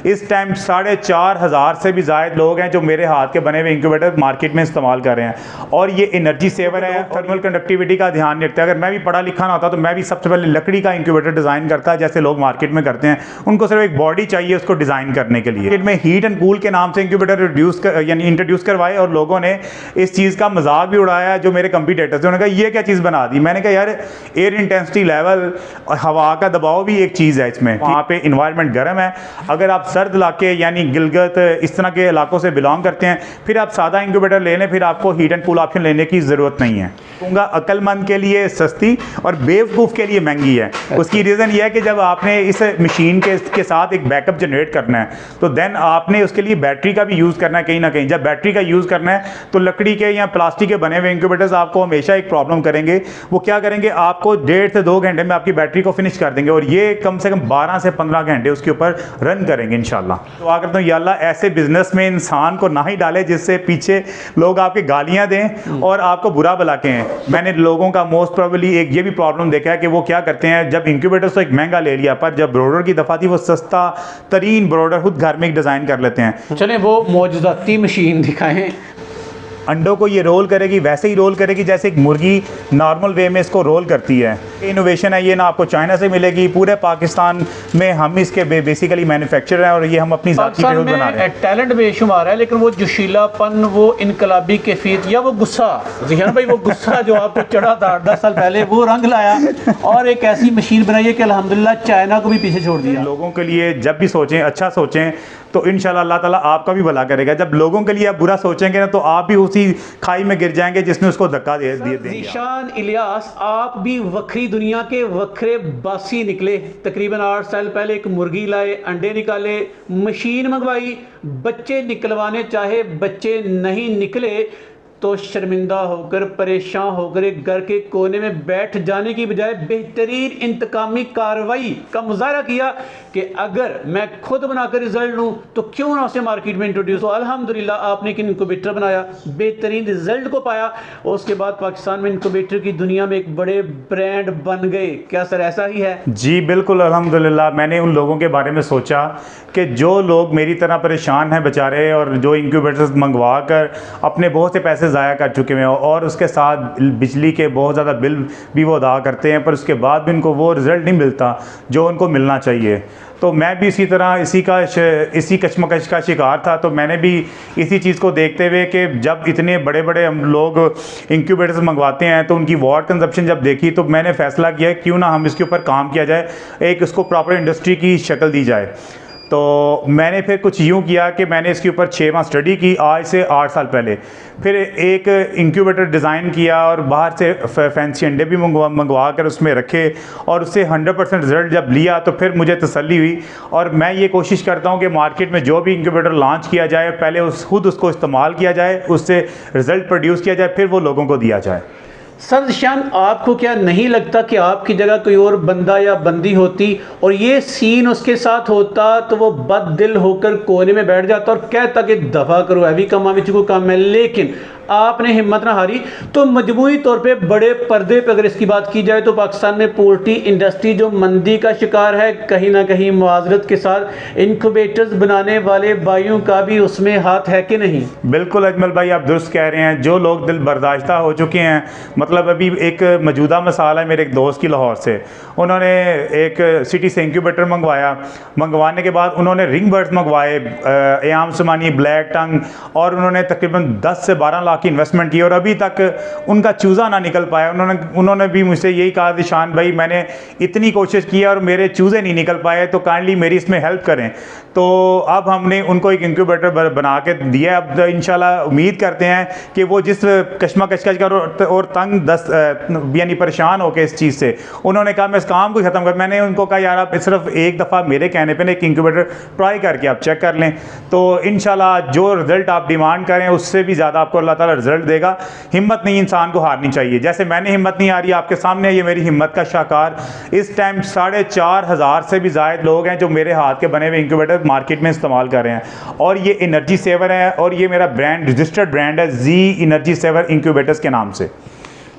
इस टाइम 4,500 से भी ज़्यादा लोग हैं जो मेरे हाथ के बने हुए इंक्यूबेटर मार्केट में इस्तेमाल कर रहे हैं और ये एनर्जी सेवर है, थर्मल कंडक्टिविटी का ध्यान रखते हैं। अगर मैं भी पढ़ा लिखा ना होता तो मैं भी सबसे पहले लकड़ी का इंक्यूबेटर डिज़ाइन करता, जैसे लोग मार्केट में करते हैं। उनको सिर्फ एक बॉडी चाहिए उसको डिज़ाइन करने के लिए। इनमें हीट एंड कूल के नाम से इंक्यूबेटर इंट्रोड्यूस करवाए और लोगों ने इस चीज़ का मजाक भी उड़ाया। जो मेरे कंपीटेटर्स थे उन्होंने कहा ये क्या चीज़ बना दी। मैंने कहा यार एयर इंटेंसिटी लेवल और हवा का दबाव भी एक चीज़ है इसमें। वहाँ पे इन्वायरमेंट गर्म है, अगर आप सर्द इलाके यानी गिलगित इस तरह के इलाकों से बिलोंग करते हैं फिर आप सादा इंक्यूबेटर ले लें, फिर आपको हीट एंड कूल ऑप्शन लेने की ज़रूरत नहीं है। कहूँगा अक्लमंद के लिए सस्ती और बेवकूफ़ के लिए महंगी है। उसकी रीज़न ये है कि जब आपने इस मशीन के साथ एक बैकअप जनरेट करना है तो देन आपने उसके लिए बैटरी का भी यूज़ करना है कहीं ना कहीं। जब बैटरी का यूज़ करना है तो लकड़ी के या प्लास्टिक के बने हुए इंक्यूबेटर्स आपको हमेशा एक प्रॉब्लम करेंगे। वो क्या करेंगे, आपको 1.5 से 2 घंटे में आपकी बैटरी को फिनिश कर देंगे और ये कम से कम 12 से 15 घंटे उसके ऊपर रन करेंगे इंशाल्लाह। तो आ करता हूँ या अल्लाह ऐसे बिजनेस में इंसान को ना ही डाले जिससे पीछे लोग आपके गालियाँ दें और आपको बुरा भला कहें। मैंने लोगों का मोस्ट प्रोबेबली एक ये भी प्रॉब्लम देखा है कि वो क्या करते हैं, जब इंक्यूबेटर तो एक महंगा ले लिया पर जब ब्रोडर की दफ़ा थी वो सस्ता तरीन ब्रोडर खुद घर में डिज़ाइन कर लेते हैं। चलें वो मौजूदाती मशीन दिखाएं। अंडों को ये रोल करेगी, वैसे ही रोल करेगी जैसे एक मुर्गी नॉर्मल वे में इसको रोल करती है। इनोवेशन है ये, ना आपको चाइना से मिलेगी, पूरे पाकिस्तान में हम इसके बेसिकली मैन्युफैक्चरर हैं और ये हम अपनी ज़ाती प्रोडक्ट बना रहे हैं। टैलेंट बेशुमार है लेकिन वो जोशीलापन, वो इनकलाबी कैफियत या वो गुस्सा, ज़ियान भाई वो गुस्सा जो आपको चढ़ा था 8-10 साल पहले वो रंग लाया और एक ऐसी मशीन बनाई है कि अल्हम्दुलिल्लाह चाइना को भी पीछे छोड़ दिया। लोगों के लिए जब भी सोचें अच्छा सोचें तो इंशाल्लाह अल्लाह ताला आपका भी भला करेगा। जब लोगों के लिए आप बुरा सोचेंगे ना तो आप भी उसी खाई में गिर जाएंगे जिसने उसको धक्का दे देंगे। ज़ीशान इलियास, आप भी वक्री दुनिया के वक्रे बासी निकले। तकरीबन 8 साल पहले एक मुर्गी लाए, अंडे निकाले, मशीन मंगवाई, बच्चे निकलवाने चाहे, बच्चे नहीं निकले तो शर्मिंदा होकर परेशान होकर एक घर के कोने में बैठ जाने की बजाय बेहतरीन इंतकामी कार्रवाई का मुजाहरा किया कि अगर मैं खुद बनाकर रिजल्ट लूँ तो क्यों ना उसे मार्केट में इंट्रोड्यूस हो। अल्हम्दुलिल्लाह आपने एक इंक्यूबेटर बनाया, बेहतरीन रिजल्ट को पाया और उसके बाद पाकिस्तान में इंक्यूबेटर की दुनिया में एक बड़े ब्रांड बन गए। क्या सर ऐसा ही है? जी बिल्कुल अल्हम्दुलिल्लाह। मैंने उन लोगों के बारे में सोचा कि जो लोग मेरी तरह परेशान हैं बेचारे और जो इंक्यूबेटर्स मंगवा कर अपने बहुत से पैसे ज़ाया कर चुके हैं और उसके साथ बिजली के बहुत ज़्यादा बिल भी वो अदा करते हैं पर उसके बाद भी उनको वो रिज़ल्ट नहीं मिलता जो उनको मिलना चाहिए। तो मैं भी इसी तरह इसी कशमकश का शिकार था। तो मैंने भी इसी चीज़ को देखते हुए कि जब इतने बड़े बड़े हम लोग इंक्यूबेटर्स मंगवाते हैं तो उनकी वाट कंजप्शन जब देखी तो मैंने फ़ैसला किया क्यों ना हम इसके ऊपर काम किया जाए, एक इसको प्रॉपर इंडस्ट्री की शक्ल दी जाए। तो मैंने फिर कुछ यूँ किया कि मैंने इसके ऊपर 6 माह स्टडी की आज से 8 साल पहले। फिर एक इंक्यूबेटर डिज़ाइन किया और बाहर से फैंसी अंडे भी मंगवा कर उसमें रखे और उससे 100% रिज़ल्ट जब लिया तो फिर मुझे तसल्ली हुई। और मैं ये कोशिश करता हूँ कि मार्केट में जो भी इंक्यूबेटर लॉन्च किया जाए पहले खुद उसको इस्तेमाल किया जाए, उससे रिज़ल्ट प्रोड्यूस किया जाए, फिर वो लोगों को दिया जाए। सर ज़ीशान, आपको क्या नहीं लगता कि आपकी जगह कोई और बंदा या बंदी होती और ये सीन उसके साथ होता तो वो बददिल होकर कोने में बैठ जाता और कहता कि दफ़ा करो अभी कमा भी चुको काम है, लेकिन आपने हिम्मत ना हारी। तो मजमूई तौर पे बड़े पर्दे पे अगर इसकी बात की जाए तो पाकिस्तान में पोल्ट्री इंडस्ट्री जो मंदी का शिकार है, कहीं ना कहीं मुआवजत के साथ इंक्यूबेटर्स बनाने वाले भाइयों का भी उसमें हाथ है कि नहीं? बिल्कुल अजमल भाई, आप दुरुस्त कह रहे हैं। जो लोग दिल बर्दाश्ता हो चुके हैं, मतलब अभी एक मौजूदा मिसाल है मेरे एक दोस्त की लाहौर से। उन्होंने एक सिटी से इंक्यूबेटर मंगवाने के बाद उन्होंने रिंग बर्ड्स मंगवाए, एयाम समानी, ब्लैक टंग, और उन्होंने तकरीबन 10 से 12 लाख की इन्वेस्टमेंट की और अभी तक उनका चूज़ा ना निकल पाया। उन्होंने भी मुझसे यही कहा, ज़ीशान भाई मैंने इतनी कोशिश की और मेरे चूज़े नहीं निकल पाए, तो काइंडली मेरी इसमें हेल्प करें। तो अब हमने उनको एक इंक्यूबेटर बना के दिया। अब इंशाल्लाह उम्मीद करते हैं कि वो जिस कशमकश का और तंग यानी परेशान हो के इस चीज़ से, उन्होंने कहा मैं इस काम को ख़त्म कर। मैंने उनको कहा यार आप सिर्फ एक दफ़ा मेरे कहने पे एक इंक्यूबेटर ट्राई करके आप चेक कर लें, तो इंशाल्लाह जो रिज़ल्ट आप डिमांड करें उससे भी ज़्यादा आपको अल्लाह ताला रिज़ल्ट देगा। हिम्मत नहीं इंसान को हारनी चाहिए। जैसे मैंने हिम्मत नहीं हारी, आपके सामने ये मेरी हिम्मत का शाहकार। इस टाइम 4,500 से भी ज़्यादा लोग हैं जो मेरे हाथ के बने हुए इंक्यूबेटर मार्केट में इस्तेमाल कर रहे हैं और ये एनर्जी सेवर है और ये मेरा ब्रांड रजिस्टर्ड ब्रांड है जी एनर्जी सेवर इंक्यूबेटर्स के नाम से।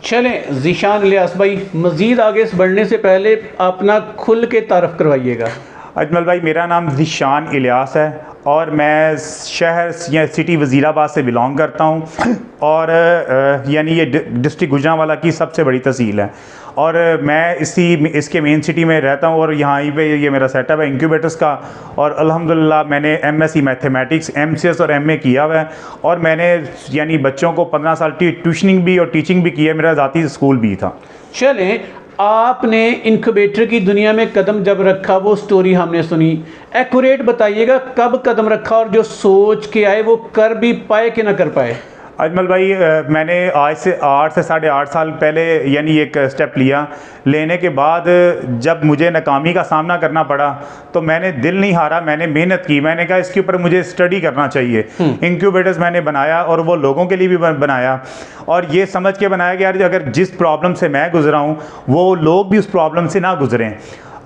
चलें ज़ीशान इलियास भाई, मज़ीद आगे बढ़ने से पहले अपना खुल के तारफ़ करवाइएगा। अजमल भाई, मेरा नाम ज़ीशान इलियास है और मैं शहर या सिटी वज़ीराबाद से बिलोंग करता हूँ और यानी ये डिस्ट्रिक्ट गुजरांवाला की सबसे बड़ी तहसील है और मैं इसके मेन सिटी में रहता हूँ और यहाँ पे ये मेरा सेटअप है इंक्यूबेटर्स का। और अल्हम्दुलिल्लाह मैंने एमएससी मैथमेटिक्स, एमसीएस और एमए किया हुआ है और मैंने यानी बच्चों को 15 साल ट्यूशनिंग भी और टीचिंग भी की है। मेरा ज़ाती स्कूल भी था। चलें, आपने इंक्यूबेटर की दुनिया में कदम जब रखा वो स्टोरी हमने सुनी, एक्यूरेट बताइएगा कब कदम रखा और जो सोच के आए वो कर भी पाए कि ना कर पाए। अजमल भाई, मैंने आज से 8 से 8.5 साल पहले यानी एक स्टेप लिया। लेने के बाद जब मुझे नाकामी का सामना करना पड़ा तो मैंने दिल नहीं हारा, मैंने मेहनत की। मैंने कहा इसके ऊपर मुझे स्टडी करना चाहिए। इंक्यूबेटर्स मैंने बनाया और वो लोगों के लिए भी बनाया और ये समझ के बनाया कि यार अगर जिस प्रॉब्लम से मैं गुजरा हूँ वो लोग भी उस प्रॉब्लम से ना गुजरें।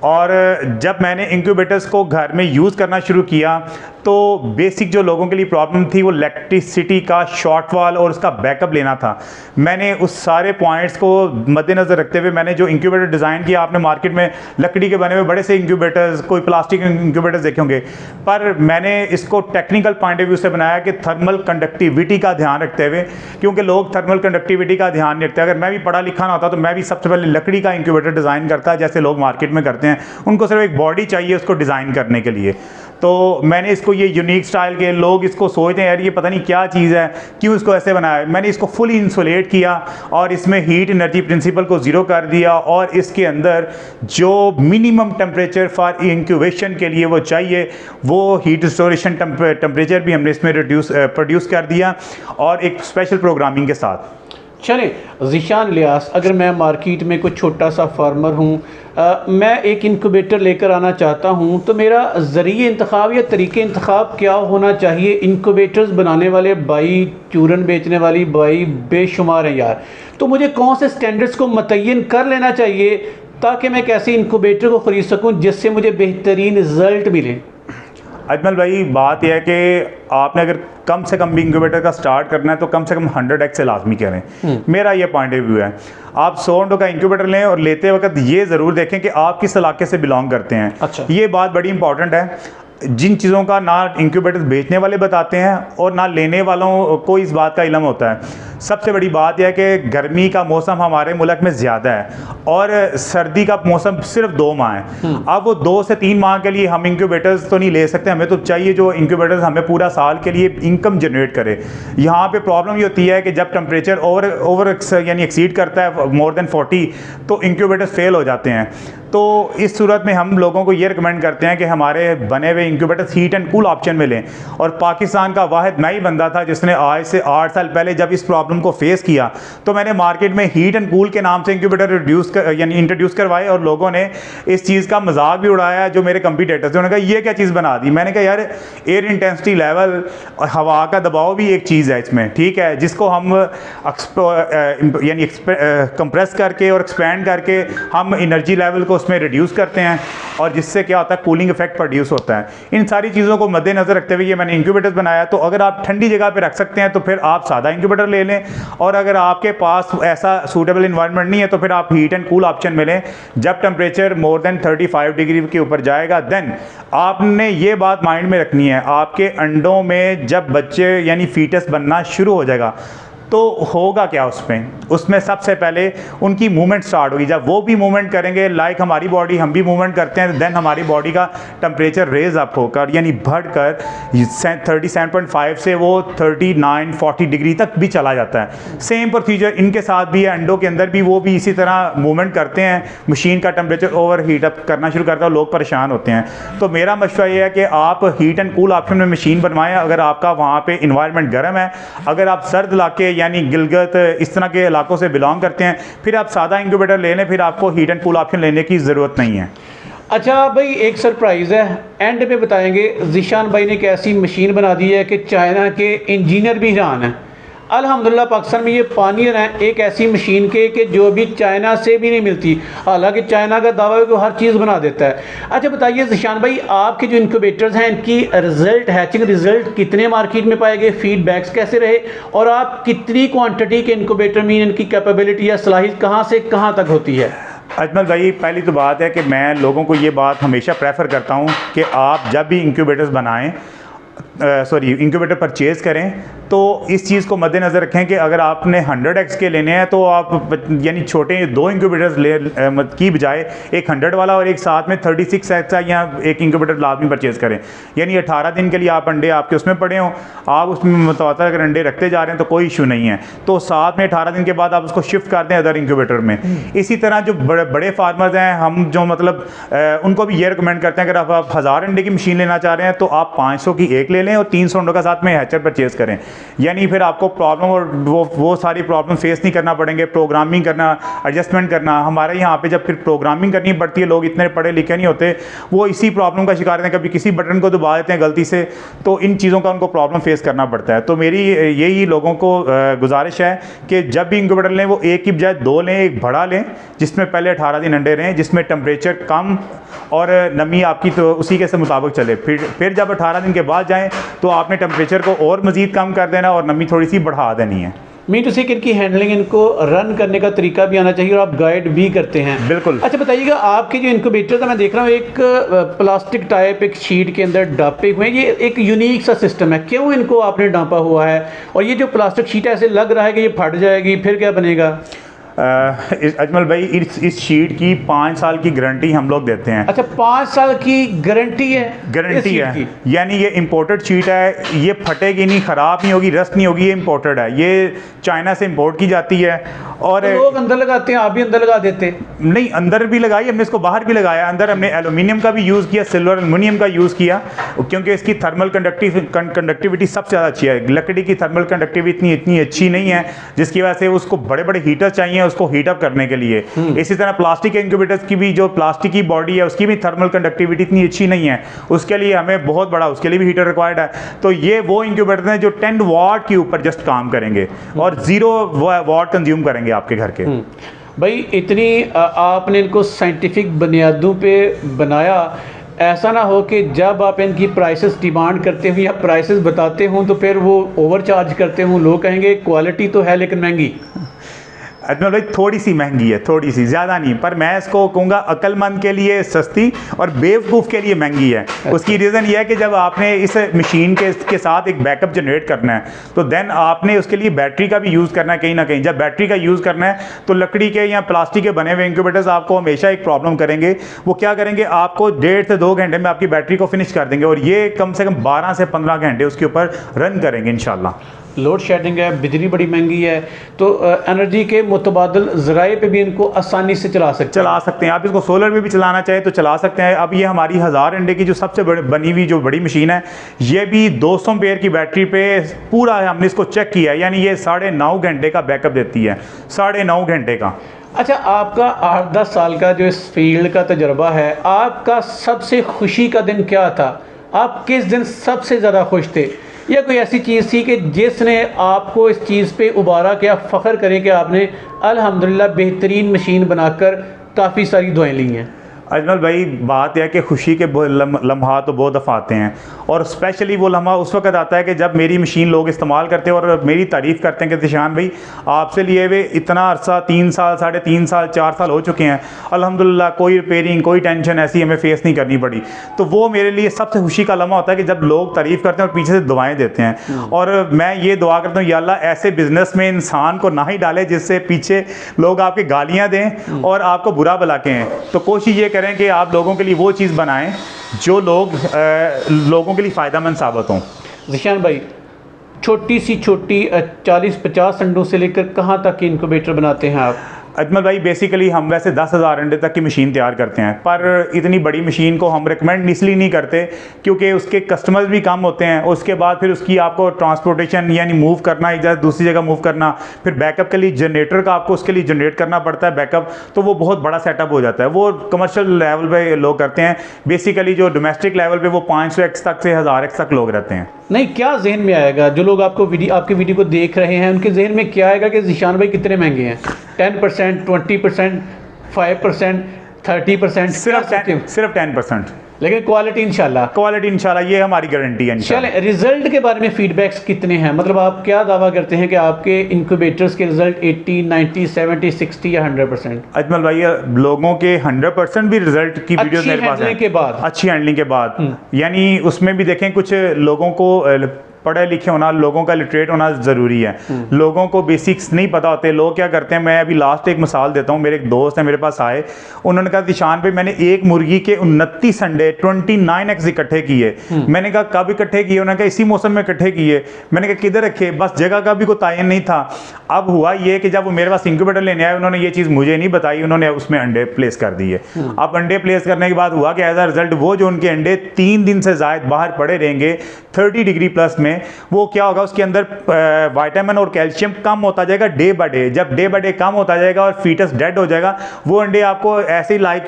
और जब मैंने इंक्यूबेटर्स को घर में यूज़ करना शुरू किया तो बेसिक जो लोगों के लिए प्रॉब्लम थी वो इलेक्ट्रिसिटी का शॉर्टफॉल और उसका बैकअप लेना था। मैंने उस सारे पॉइंट्स को मद्देनज़र रखते हुए मैंने जो इंक्यूबेटर डिज़ाइन किया, आपने मार्केट में लकड़ी के बने हुए बड़े से इंक्यूबेटर्स, कोई प्लास्टिक इंक्यूबेटर्स देखे होंगे, पर मैंने इसको टेक्निकल पॉइंट ऑफ व्यू से बनाया कि थर्मल कंडक्टिविटी का ध्यान रखते हुए, क्योंकि लोग थर्मल कंडक्टिविटी का ध्यान नहीं रखते। अगर मैं भी पढ़ा लिखा ना होता तो मैं भी सबसे पहले लकड़ी का इंक्यूबेटर डिज़ाइन करता, जैसे लोग मार्केट में करते हैं। उनको सिर्फ एक बॉडी चाहिए उसको डिज़ाइन करने के लिए। तो मैंने इसको ये यूनिक स्टाइल के, लोग इसको सोचते हैं यार ये पता नहीं क्या चीज़ है, क्यों इसको ऐसे बनाया। मैंने इसको फुली इंसुलेट किया और इसमें हीट एनर्जी प्रिंसिपल को ज़ीरो कर दिया और इसके अंदर जो मिनिमम टेम्परेचर फॉर इंक्यूबेशन के लिए वो चाहिए वो हीट रिस्टोरेशन टेम्परेचर भी हमने इसमें प्रोड्यूस कर दिया और एक स्पेशल प्रोग्रामिंग के साथ। चलें, ज़ीशान इलियास, अगर मैं मार्केट में कोई छोटा सा फार्मर हूँ, मैं एक इंक्यूबेटर लेकर आना चाहता हूँ, तो मेरा ज़रिए इंतखाब या तरीके इंतखाब क्या होना चाहिए। इंक्यूबेटर्स बनाने वाले भाई, चूरन बेचने वाली भाई बेशुमार हैं यार, तो मुझे कौन से स्टैंडर्ड्स को मुतय्यन कर लेना चाहिए ताकि मैं कैसे इंक्यूबेटर को ख़रीद सकूँ जिससे मुझे बेहतरीन रिज़ल्ट मिले। अजमल भाई, बात यह है कि आपने अगर कम से कम भी इंक्यूबेटर का स्टार्ट करना है तो कम से कम 100x से लाजमी करें। मेरा ये पॉइंट ऑफ व्यू है। आप 100 घंटों का इंक्यूबेटर लें और लेते वक्त ये ज़रूर देखें कि आप किस इलाके से बिलोंग करते हैं। अच्छा। ये बात बड़ी इंपॉर्टेंट है। जिन चीज़ों का ना इंक्यूबेटर बेचने वाले बताते हैं और ना लेने वालों को इस बात का इल्म होता है। सबसे बड़ी बात यह है कि गर्मी का मौसम हमारे मुल्क में ज़्यादा है और सर्दी का मौसम सिर्फ 2 माह है। अब वो 2 से 3 माह के लिए हम इंक्यूबेटर्स तो नहीं ले सकते। हमें तो चाहिए जो इंक्यूबेटर्स हमें पूरा साल के लिए इनकम जनरेट करे। यहाँ पे प्रॉब्लम ये होती है कि जब टेम्परेचर ओवर यानी एक्सीड करता है मोर देन 40 तो इंक्यूबेटर्स फेल हो जाते हैं। तो इस सूरत में हम लोगों को ये रिकमेंड करते हैं कि हमारे बने हुए incubators heat and cool option में लें। और पाकिस्तान का वाहिद मैं ही बंदा था जिसने आज से 8 साल पहले जब इस प्रॉब्लम को फेस किया तो मैंने मार्केट में हीट एंड कूल के नाम से इंक्यूबेटर यानी इंट्रोड्यूस करवाए और लोगों ने इस चीज़ का मजाक भी उड़ाया। जो मेरे कंपीटेटर्स थे उन्होंने कहा ये क्या चीज़ बना दी। मैंने कहा यार एयर इंटेंसिटी लेवल और हवा का दबाव भी एक चीज़ है इसमें, ठीक है, जिसको हम यानी कंप्रेस करके और एक्सपेंड करके हम एनर्जी लेवल को उसमें रिड्यूस करते हैं और जिससे क्या होता है कूलिंग इफेक्ट प्रोड्यूस होता है। इन सारी चीज़ों को मद्देनजर रखते हुए ये मैंने इंक्यूबेटर्स बनाया। तो अगर आप ठंडी जगह पे रख सकते हैं तो फिर आप सादा इंक्यूबेटर ले लें और अगर आपके पास ऐसा सूटेबल इन्वायरमेंट नहीं है तो फिर आप हीट एंड कूल ऑप्शन में लें। जब टेम्परेचर मोर देन 35 डिग्री के ऊपर जाएगा देन आपने ये बात माइंड में रखनी है, आपके अंडों में जब बच्चे यानी फीटस बनना शुरू हो जाएगा तो होगा क्या उसमें सबसे पहले उनकी मूवमेंट स्टार्ट होगी। जब वो भी मूवमेंट करेंगे लाइक हमारी बॉडी, हम भी मूवमेंट करते हैं, देन हमारी बॉडी का टेम्परेचर रेज अप होकर यानी बढ़कर 37.5 से वो 39-40 डिग्री तक भी चला जाता है। सेम प्रोसीजर इनके साथ भी है, अंडों के अंदर भी वो भी इसी तरह मूवमेंट करते हैं, मशीन का टेम्परेचर ओवर हीट अप करना शुरू करता है, लोग परेशान होते हैं। तो मेरा मशवरा ये है कि आप हीट एंड कूल ऑप्शन में मशीन बनवाएं अगर आपका वहाँ पे इन्वायरमेंट गर्म है। अगर आप सर्द इलाके यानी गिलगित इस तरह के इलाकों से बिलोंग करते हैं फिर आप सादा इंक्यूबेटर ले लें, फिर आपको हीट एंड कूल ऑप्शन लेने की ज़रूरत नहीं है। अच्छा भाई, एक सरप्राइज़ है, एंड पे बताएंगे ज़ीशान भाई ने एक ऐसी मशीन बना दी है कि चाइना के इंजीनियर भी हैरान हैं। अल्हम्दुलिल्लाह पाकिस्तान में ये पानियर है एक ऐसी मशीन के कि जो अभी चाइना से भी नहीं मिलती, हालांकि चाइना का दावा है कि वो हर चीज़ बना देता है। अच्छा बताइए ज़ीशान भाई, आपके जो इंक्यूबेटर्स हैं इनकी रिज़ल्ट, हैचिंग रिज़ल्ट कितने मार्केट में पाए गए, फीडबैक्स कैसे रहे और आप कितनी क्वान्टिटी के इंक्यूबेटर में इनकी कैपेबिलिटी या सलाहियत कहाँ से कहाँ तक होती है? अजमल भाई, पहली तो बात है कि मैं लोगों को ये बात हमेशा प्रेफर करता हूँ कि आप जब भी इंक्यूबेटर्स बनाएं, इंक्यूबेटर परचेज़ करें तो इस चीज़ को मद्देनज़र रखें कि अगर आपने 100x के लेने हैं तो आप यानी छोटे 2 इंक्यूबेटर्स की बजाय एक 100 वाला और एक साथ में 36x या एक इंक्यूबेटर लाजमी परचेज़ करें। यानी 18 दिन के लिए आप अंडे आपके उसमें पड़े हों, आप उसमें मुतवातर अगर अंडे रखते जा रहे हैं तो कोई इशू नहीं है, तो साथ में 18 दिन के बाद आप उसको शिफ्ट कर दें अदर इंक्यूबेटर में। इसी तरह जो बड़े फार्मर्स हैं, हम जो मतलब उनको भी ये रिकमेंड करते हैं अगर आप 1000 अंडे की मशीन लेना चाह रहे हैं तो आप 500 की एक ले लें और 300 अंडों का साथ में हैचर परचेज़ करें। यानी फिर आपको प्रॉब्लम और वो सारी प्रॉब्लम फेस नहीं करना पड़ेंगे, प्रोग्रामिंग करना, एडजस्टमेंट करना। हमारे यहाँ पे जब फिर प्रोग्रामिंग करनी पड़ती है, लोग इतने पढ़े लिखे नहीं होते, वो इसी प्रॉब्लम का शिकार हैं, कभी किसी बटन को दबा देते हैं गलती से, तो इन चीज़ों का उनको प्रॉब्लम फेस करना पड़ता है। तो मेरी यही लोगों को गुजारिश है कि जब भी इंक्यूबेटर लें वो एक की बजाय 2 लें, एक बड़ा लें जिसमें पहले 18 दिन अंडे रहें, जिसमें टेम्परेचर कम और नमी आपकी तो उसी के से मुताबिक चले। फिर जब 18 दिन के बाद जाएँ तो आपने टेम्परेचर को और मज़ीद कम कर देना और नमी थोड़ी सी बढ़ा देनी है। मीन टू से कि इनकी हैंडलिंग, इनको रन करने का तरीका भी आना चाहिए और आप गाइड भी करते हैं। बिल्कुल। अच्छा बताइएगा, आपके जो इनक्यूबेटर था मैं देख रहा हूँ एक प्लास्टिक टाइप एक शीट के अंदर डांपे हुए हैं, ये एक यूनिक सा सिस्टम है, क्यों इनको आपने डांपा हुआ है? और ये जो प्लास्टिक शीट है ऐसे लग रहा है कि ये फट जाएगी, फिर क्या बनेगा? अजमल भाई, इस शीट की 5 साल की गारंटी हम लोग देते हैं। अच्छा, 5 साल की गारंटी है? गारंटी है, यानी ये इंपोर्टेड शीट है, ये फटेगी नहीं, ख़राब नहीं होगी, रस्ट नहीं होगी, ये इंपोर्टेड है, ये चाइना से इंपोर्ट की जाती है। और तो लोग अंदर लगाते हैं, आप भी अंदर लगा देते? नहीं, अंदर भी लगाई, हमने इसको बाहर भी लगाया। अंदर हमने एल्यूमिनियम का भी यूज़ किया, सिल्वर एल्यूमिनियम का यूज़ किया, क्योंकि इसकी थर्मल कंडक्टिविटी सबसे ज़्यादा अच्छी है। लकड़ी की थर्मल कंडक्टिविटी इतनी अच्छी नहीं है, जिसकी वजह से उसको बड़े बड़े हीटर चाहिए उसको हीट अप करने के लिए। इसी तरह प्लास्टिक इंक्यूबेटर्स की भी जो प्लास्टिक की बॉडी है उसकी भी थर्मल कंडक्टिविटी इतनी अच्छी नहीं है, उसके लिए हमें बहुत बड़ा, उसके लिए भी हीटर रिक्वायर्ड है। तो ये वो इंक्यूबेटर हैं जो 10 वाट के ऊपर जस्ट काम करेंगे और 0 वाट कंज्यूम करेंगे आपके घर के। भाई, इतनी आपने इनको साइंटिफिक बुनियादों पे बनाया, ऐसा ना हो कि जब आप इनकी प्राइसेस डिमांड करते हो या प्राइसेस बताते हो तो फिर वो ओवर चार्ज करते हो, लोग कहेंगे क्वालिटी तो है लेकिन महंगी। अजमल भाई, थोड़ी सी महंगी है, थोड़ी सी, ज़्यादा नहीं, पर मैं इसको कहूँगा अक्लमंद के लिए सस्ती और बेवकूफ़ के लिए महंगी है। उसकी रीज़न ये है कि जब आपने इस मशीन के साथ एक बैकअप जनरेट करना है तो देन आपने उसके लिए बैटरी का भी यूज़ करना है कहीं ना कहीं। जब बैटरी का यूज़ करना है तो लकड़ी के या प्लास्टिक के बने हुए इंक्यूबेटर्स आपको हमेशा एक प्रॉब्लम करेंगे। वो क्या करेंगे, आपको 1.5 से 2 घंटे में आपकी बैटरी को फिनिश कर देंगे और ये कम से कम 12 से 15 घंटे उसके ऊपर रन करेंगे इंशाल्लाह। लोड शेडिंग है, बिजली बड़ी महंगी है, तो एनर्जी के मुतबादल ज़राए पे भी इनको आसानी से चला सकते हैं। आप इसको सोलर में भी चलाना चाहे तो चला सकते हैं। अब ये हमारी 1000 अंडे की जो सबसे बनी हुई जो बड़ी मशीन है, ये भी 200 एम्पेयर की बैटरी पे पूरा हमने इसको चेक किया है, यानी ये 9.5 घंटे का बैकअप देती है, 9.5 घंटे का। अच्छा, आपका 8-10 साल का जो इस फील्ड का तजर्बा है, आपका सबसे खुशी का दिन क्या था? आप किस दिन सबसे ज़्यादा खुश थे, या कोई ऐसी चीज़ थी कि जिसने आपको इस चीज़ पे उबारा कि आप फ़ख्र करें कि आपने अल्हम्दुलिल्लाह बेहतरीन मशीन बनाकर काफ़ी सारी दुआएं ली हैं? अजमल भाई, बात यह है कि खुशी के लम्हा तो बहुत दफ़ा आते हैं और स्पेशली वो लम्हा उस वक्त आता है कि जब मेरी मशीन लोग इस्तेमाल करते हैं और मेरी तारीफ़ करते हैं कि ज़ीशान भाई, आपसे लिए हुए इतना अरसा 3 साल, 3.5 साल, 4 साल हो चुके हैं, अल्हम्दुलिल्लाह कोई रिपेयरिंग, कोई टेंशन ऐसी हमें फेस नहीं करनी पड़ी। तो वो मेरे लिए सबसे खुशी का लम्हा होता है कि जब लोग तारीफ़ करते हैं और पीछे से दुआएँ देते हैं। और मैं ये दुआ करता हूँ, या अल्लाह ऐसे बिज़नेस में इंसान को ना ही डाले जिससे पीछे लोग आपके गालियाँ दें और आपको बुरा भला कहें। तो कोशिश ये करें कि आप लोगों के लिए वो चीज़ बनाएं जो लोगों के लिए फ़ायदेमंद साबित हों। ज़ीशान भाई, छोटी 40-50 अंडों से लेकर कहाँ तक इनक्यूबेटर बनाते हैं आप? अजमल भाई, बेसिकली हम वैसे 10,000 अंडे तक की मशीन तैयार करते हैं, पर इतनी बड़ी मशीन को हम रिकमेंड इसलिए नहीं करते क्योंकि उसके कस्टमर्स भी कम होते हैं। उसके बाद फिर उसकी आपको ट्रांसपोर्टेशन यानी मूव करना, एक जगह दूसरी जगह मूव करना, फिर बैकअप के लिए जनरेटर का आपको उसके लिए जनरेट करना पड़ता है बैकअप, तो वो बहुत बड़ा सेटअप हो जाता है। वो कमर्शियल लेवल पे लोग करते हैं, बेसिकली जो डोमेस्टिक लेवल पे वो 500x तक से 1000x तक लोग रहते हैं। नहीं, क्या जहन में आएगा जो लोग आपकी वीडियो को देख रहे हैं, उनके जहन में क्या आएगा कि ज़ीशान भाई कितने महंगे हैं? 10%, 20%, 5%, 30%? सिर्फ 10%। लेकिन क्वालिटी इंशाल्लाह ये हमारी गारंटी है इंशाल्लाह। चलें, रिजल्ट के बारे में फीडबैक्स कितने हैं? मतलब आप क्या दावा करते हैं कि आपके इंक्यूबेटर्स के रिजल्ट 80, 90, 70, 60 या 100%? अजमल भाई, लोगों के 100% भी रिजल्ट की वीडियोस मेरे पास है के बाद, अच्छी हैंडलिंग के बाद। यानी उसमें भी देखें कुछ लोगों को पढ़े लिखे होना, लोगों का लिटरेट होना ज़रूरी है। लोगों को बेसिक्स नहीं पता होते। लोग क्या करते हैं, मैं अभी लास्ट एक मिसाल देता हूँ। मेरे एक दोस्त है, मेरे पास आए, उन्होंने कहा दिशान पे मैंने एक मुर्गी के 29 अंडे 29 एग्स इकट्ठे किए। मैंने कहा कब इकट्ठे किए? उन्होंने कहा इसी मौसम में इकट्ठे किए। मैंने कहा किधर रखे? बस जगह का भी कोई तायन नहीं था। अब हुआ ये कि जब वो मेरे पास इंक्यूबेटर लेने आए, उन्होंने ये चीज़ मुझे नहीं बताई, उन्होंने उसमें अंडे प्लेस कर दिए। अब अंडे प्लेस करने के बाद हुआ कि एज अ रिजल्ट वो जो उनके अंडे 3 दिन से ज़ायद बाहर पड़े रहेंगे 30 डिग्री प्लस में, वो क्या होगा, उसके अंदर विटामिन और कैल्शियम कम होता जाएगा डे बाय डे। जब डे बाय डे कम होता जाएगा और फीटस डेड हो जाएगा, वो अंडे आपको ऐसे ही लाइक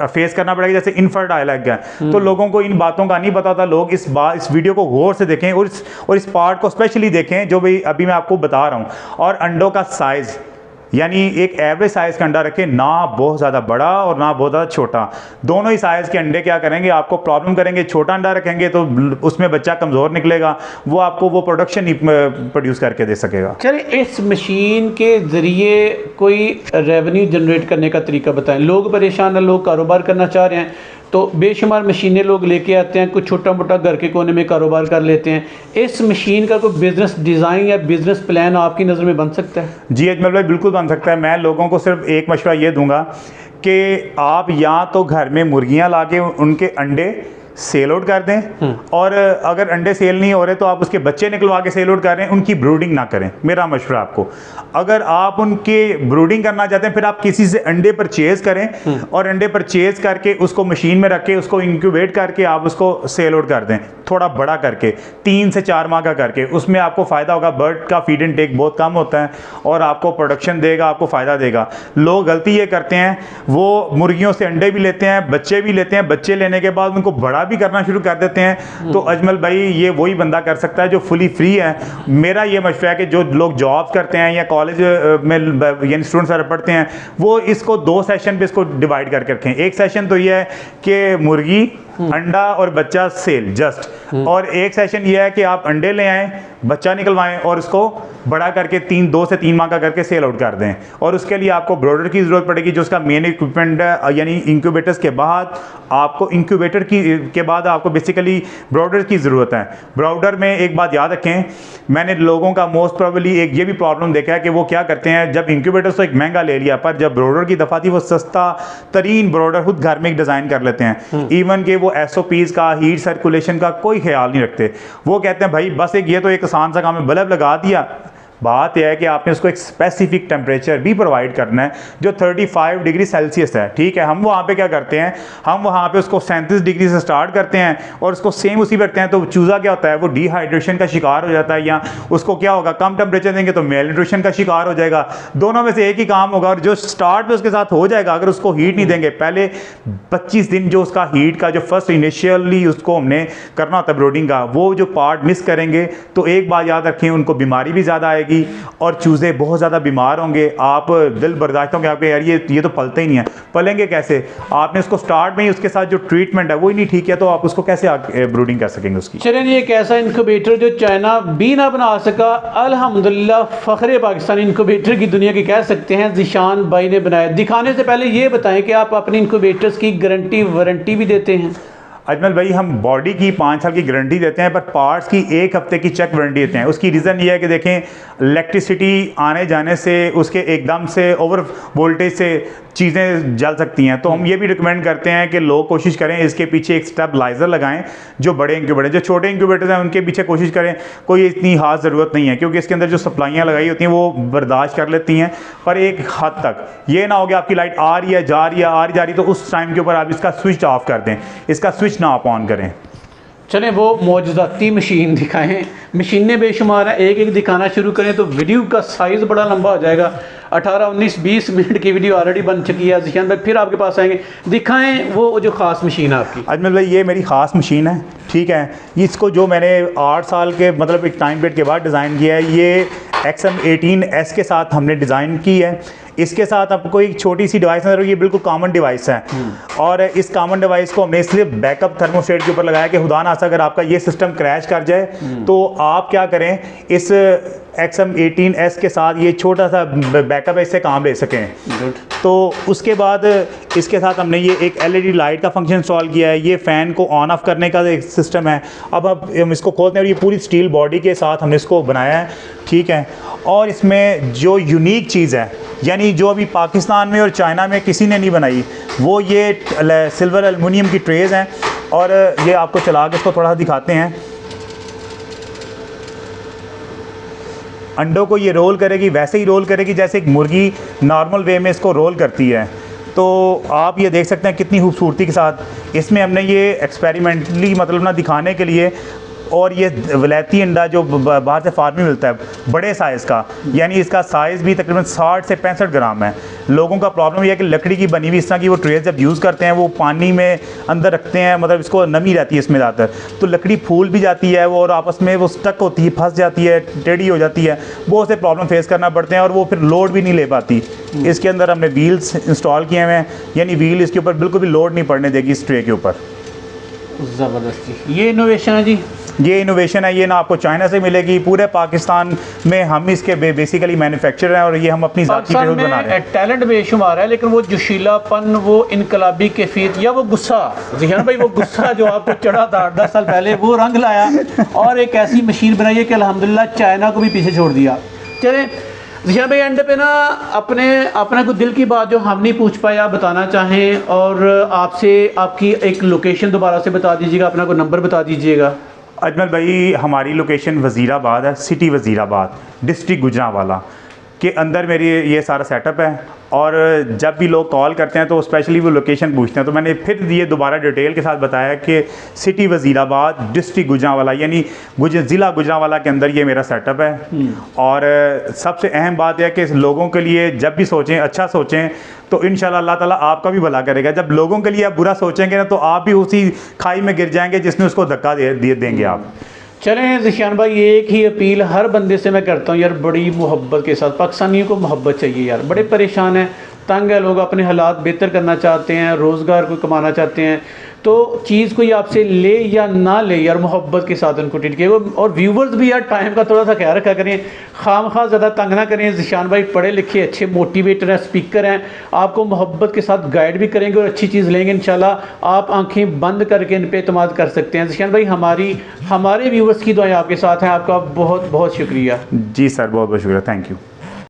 फेस करना पड़ेगा जैसे इनफर्टाइल एग है। तो लोगों को इन बातों का नहीं पता होता। लोग इस वीडियो को गौर से देखें और इस पार्ट को स्पेशली देखें जो भाई अभी मैं आपको बता रहा हूँ। और अंडों का साइज़, यानी एक एवरेज साइज़ का अंडा रखें, ना बहुत ज़्यादा बड़ा और ना बहुत ज़्यादा छोटा। दोनों ही साइज़ के अंडे क्या करेंगे, आपको प्रॉब्लम करेंगे। छोटा अंडा रखेंगे तो उसमें बच्चा कमज़ोर निकलेगा, वो आपको वो प्रोडक्शन नहीं प्रोड्यूस करके दे सकेगा। चलिए, इस मशीन के ज़रिए कोई रेवेन्यू जनरेट करने का तरीका बताएं। लोग परेशान हैं, लोग कारोबार करना चाह रहे हैं, तो बेशुमार मशीनें लोग लेके आते हैं, कुछ छोटा मोटा घर के कोने में कारोबार कर लेते हैं। इस मशीन का कोई बिज़नेस डिज़ाइन या बिज़नेस प्लान आपकी नज़र में बन सकता है? जी अजमल भाई, बिल्कुल बन सकता है। मैं लोगों को सिर्फ एक मशवरा ये दूंगा कि आप या तो घर में मुर्गियां लाके उनके अंडे सेल आउट कर दें, और अगर अंडे सेल नहीं हो रहे तो आप उसके बच्चे निकलवा के सेल आउट कर रहे हैं, उनकी ब्रूडिंग ना करें। मेरा मशवरा आपको, अगर आप उनके ब्रूडिंग करना चाहते हैं, फिर आप किसी से अंडे परचेज करें और अंडे परचेज करके उसको मशीन में रख के उसको इंक्यूबेट करके आप उसको सेल आउट कर दें, थोड़ा बड़ा करके 3 से 4 माह का करके। उसमें आपको फ़ायदा होगा, बर्ड का फीड इनटेक बहुत कम होता है और आपको प्रोडक्शन देगा, आपको फ़ायदा देगा। लोग गलती ये करते हैं, वो मुर्गियों से अंडे भी लेते हैं, बच्चे भी लेते हैं, बच्चे लेने के बाद उनको बड़ा भी करना शुरू कर देते हैं। तो अजमल भाई, ये वही बंदा कर सकता है जो फुली फ्री है। मेरा ये मशवरा है कि जो लोग जॉब करते हैं या कॉलेज में यानी स्टूडेंट्स सारे पढ़ते हैं, वो इसको 2 सेशन पे इसको डिवाइड करके रखें। एक सेशन तो ये है कि मुर्गी, अंडा और बच्चा सेल जस्ट, और एक सेशन ये है कि आप अंडे ले आएँ, बच्चा निकलवाएं और उसको बड़ा करके 2 से 3 माह का करके सेल आउट कर दें। और उसके लिए आपको ब्रोडर की ज़रूरत पड़ेगी, जो उसका मेन इक्विपमेंट है। यानी इंक्यूबेटर्स के बाद आपको इंक्यूबेटर के बाद आपको बेसिकली ब्रोडर की ज़रूरत है। ब्रोडर में एक बात याद रखें, मैंने लोगों का मोस्ट प्रोबेबली एक ये भी प्रॉब्लम देखा है कि वो क्या करते हैं, जब इंक्यूबेटर्स तो एक महंगा ले लिया, पर जब ब्रोडर की दफ़ा थी वो सस्ता तरीन ब्रोडर खुद घर में डिज़ाइन कर लेते हैं। इवन कि वो SOPs का, हीट सर्कुलेशन का कोई ख्याल नहीं रखते। वो कहते हैं भाई बस एक ये तो एक आसान सा काम है, बल्ब लगा दिया। बात यह है कि आपने उसको एक स्पेसिफिक टेम्परेचर भी प्रोवाइड करना है जो 35 डिग्री सेल्सियस है। ठीक है, हम वहाँ पे क्या करते हैं, हम वहाँ पे उसको 37 डिग्री से स्टार्ट करते हैं और उसको सेम उसी पे रखते हैं। तो चूज़ा क्या होता है, वो डिहाइड्रेशन का शिकार हो जाता है, या उसको क्या होगा, कम टेम्परेचर देंगे तो मेल न्यूट्रिशन का शिकार हो जाएगा। दोनों में से एक ही काम होगा, और जो स्टार्ट पे उसके साथ हो जाएगा, अगर उसको हीट नहीं देंगे पहले 25 दिन, जो उसका हीट का जो फर्स्ट इनिशियली उसको हमने करना होता है ब्रोडिंग का, वो जो पार्ट मिस करेंगे तो एक बात याद रखें, उनको बीमारी भी ज़्यादा आएगी और चूजे बहुत ज़्यादा बीमार होंगे। आप दिल बर्दाश्त होंगे आपके, यार ये तो पलते ही नहीं है। पलेंगे कैसे? आपने उसको स्टार्ट में ही उसके साथ जो ट्रीटमेंट है वो ही नहीं ठीक है, तो आप उसको कैसे ब्रूडिंग कर सकेंगे उसकी। चलें, ये एक ऐसा इंक्यूबेटर जो चाइना भी ना बना सका, अल्हम्दुलिल्लाह फ़ख्र पाकिस्तान इंक्यूबेटर की दुनिया के कह सकते हैं, ज़िशान भाई ने बनाया। दिखाने से पहले ये बताएं कि आप अपने इंक्यूबेटर्स की गारंटी वारंटी भी देते हैं? अजमल भाई, हम बॉडी की 5 साल की गारंटी देते हैं, पर पार्ट्स की 1 हफ्ते की चेक वारंटी देते हैं। उसकी रीज़न ये है कि देखें, इलेक्ट्रिसिटी आने जाने से, उसके एकदम से ओवर वोल्टेज से चीज़ें जल सकती हैं। तो हम ये भी रिकमेंड करते हैं कि लोग कोशिश करें इसके पीछे एक स्टेबलाइज़र लगाएं। जो बड़े इंक्यूबेटर, जो छोटे इंक्यूबेटर्स हैं उनके पीछे कोशिश करें, कोई इतनी खास ज़रूरत नहीं है, क्योंकि इसके अंदर जो सप्लाइयाँ लगाई होती हैं वो बर्दाश्त कर लेती हैं, पर एक हद तक। ये ना हो कि आपकी लाइट आ रही है, जा रही है, आ रही जा रही, तो उस टाइम के ऊपर आप इसका स्विच ऑफ कर दें, इसका स्विच ना आप ऑन करें। चलें, वो मौजूदाती मशीन दिखाएं। मशीनें बेशुमार हैं, एक एक दिखाना शुरू करें तो वीडियो का साइज़ बड़ा लंबा हो जाएगा। 18, 19, 20 मिनट की वीडियो ऑलरेडी बन चुकी है। ज़िशान भाई फिर आपके पास आएंगे, दिखाएं वो जो ख़ास मशीन है आपकी। अजमल भाई, ये मेरी ख़ास मशीन है, ठीक है। इसको जो मैंने 8 साल के मतलब एक टाइम पीरियड के बाद डिज़ाइन किया है, ये XM18S के साथ हमने डिज़ाइन की है। इसके साथ आपको एक छोटी सी डिवाइस नजर, ये बिल्कुल कॉमन डिवाइस है। और इस कॉमन डिवाइस को हमने इसलिए बैकअप थर्मोस्टेट के ऊपर लगाया कि खुदा ना अगर आपका ये सिस्टम क्रैश कर जाए तो आप क्या करें, इस XM18S के साथ ये छोटा सा बैकअप है, इससे काम ले सकें। तो उसके बाद इसके साथ हमने ये एक LED लाइट का फंक्शन इंस्टॉल किया है। ये फ़ैन को ऑन ऑफ करने का एक सिस्टम है। अब हम इसको खोलते हैं और ये पूरी स्टील बॉडी के साथ हमने इसको बनाया है, ठीक है। और इसमें जो यूनिक चीज़ है, यानी जो अभी पाकिस्तान में और चाइना में किसी ने नहीं बनाई, वो ये सिल्वर एलुमिनियम की ट्रेज़ हैं। और ये आपको चला के इसको थोड़ा सा दिखाते हैं। अंडों को ये रोल करेगी, वैसे ही रोल करेगी जैसे एक मुर्गी नॉर्मल वे में इसको रोल करती है। तो आप ये देख सकते हैं कितनी खूबसूरती के साथ इसमें हमने ये एक्सपेरिमेंटली मतलब ना दिखाने के लिए। और ये वलैती अंडा जो बाहर से फार्म में मिलता है बड़े साइज़ का, यानी इसका साइज़ भी तकरीबन 60 से 65 ग्राम है। लोगों का प्रॉब्लम यह है कि लकड़ी की बनी हुई इस तरह की वो ट्रेस जब यूज़ करते हैं वो पानी में अंदर रखते हैं, मतलब इसको नमी रहती है इसमें ज़्यादातर, तो लकड़ी फूल भी जाती है वो और आपस में वो स्टक होती है, फंस जाती है, टेढ़ी हो जाती है, बहुत से प्रॉब्लम फेस करना पड़ते हैं और वो फिर लोड भी नहीं ले पाती। इसके अंदर हमने व्हील्स इंस्टॉल किए हुए हैं, यानी व्हील इसके ऊपर बिल्कुल भी लोड नहीं पड़ने देगी इस ट्रे के ऊपर। ज़बरदस्ती, ये इनोवेशन है जी। ये इनोवेशन है, ये ना आपको चाइना से मिलेगी, पूरे पाकिस्तान में हम इसके बेसिकली मैन्युफैक्चरर हैं और ये हम अपनी ज़ाती प्रोडक्ट बना रहे हैं। टैलेंट बेशुमार है, लेकिन वो जोशीलापन, वो इनकलाबी कैफियत या वो गुस्सा, ज़ियान भाई वो गुस्सा जो आपको चढ़ा था 8-10 साल पहले, वो रंग लाया और एक ऐसी मशीन बनाई है कि अल्हम्दुलिल्लाह चाइना को भी पीछे छोड़ दिया। चलें ज़ियान भाई, एंड पे ना अपने को दिल की बात जो हम नहीं पूछ पाए आप बताना चाहें, और आपसे आपकी एक लोकेशन दोबारा से बता दीजिएगा, अपना को नंबर बता दीजिएगा। अजमल भाई, हमारी लोकेशन वज़ीराबाद है, सिटी वज़ीराबाद, डिस्ट्रिक्ट गुजरांवाला के अंदर मेरी ये सारा सेटअप है। और जब भी लोग कॉल करते हैं तो स्पेशली वो लोकेशन पूछते हैं, तो मैंने फिर ये दोबारा डिटेल के साथ बताया कि सिटी वज़ीराबाद, डिस्ट्रिक्ट गुजरांवाला, यानी ज़िला गुजरांवाला के अंदर ये मेरा सेटअप है। और सबसे अहम बात यह है कि लोगों के लिए जब भी सोचें अच्छा सोचें तो इंशाल्लाह अल्लाह ताला आपका भी भला करेगा। जब लोगों के लिए आप बुरा सोचेंगे ना तो आप भी उसी खाई में गिर जाएंगे जिसमें उसको धक्का दे देंगे आप। चलें ज़िशान भाई, एक ही अपील हर बंदे से मैं करता हूँ यार, बड़ी मोहब्बत के साथ, पाकिस्तानियों को मोहब्बत चाहिए यार। बड़े परेशान हैं, तंग है लोग, अपने हालात बेहतर करना चाहते हैं, रोज़गार को कमाना चाहते हैं, तो चीज़ कोई आपसे ले या ना ले यार, मोहब्बत के साथ उनको ट्रीट किए। और व्यूवर्स भी यार टाइम का थोड़ा सा ख्याल रखा करें, खामखा ज़्यादा तंग ना करें। ज़िशान भाई पढ़े लिखे अच्छे मोटिवेटर हैं, स्पीकर हैं, आपको मोहब्बत के साथ गाइड भी करेंगे और अच्छी चीज़ लेंगे इंशाल्लाह। आप आंखें बंद करके इन पर एतमाद कर सकते हैं। ज़िशान भाई हमारे व्यूवर्स की दुआएं आपके साथ हैं, आपका बहुत बहुत शुक्रिया। जी सर, बहुत बहुत शुक्रिया, थैंक यू।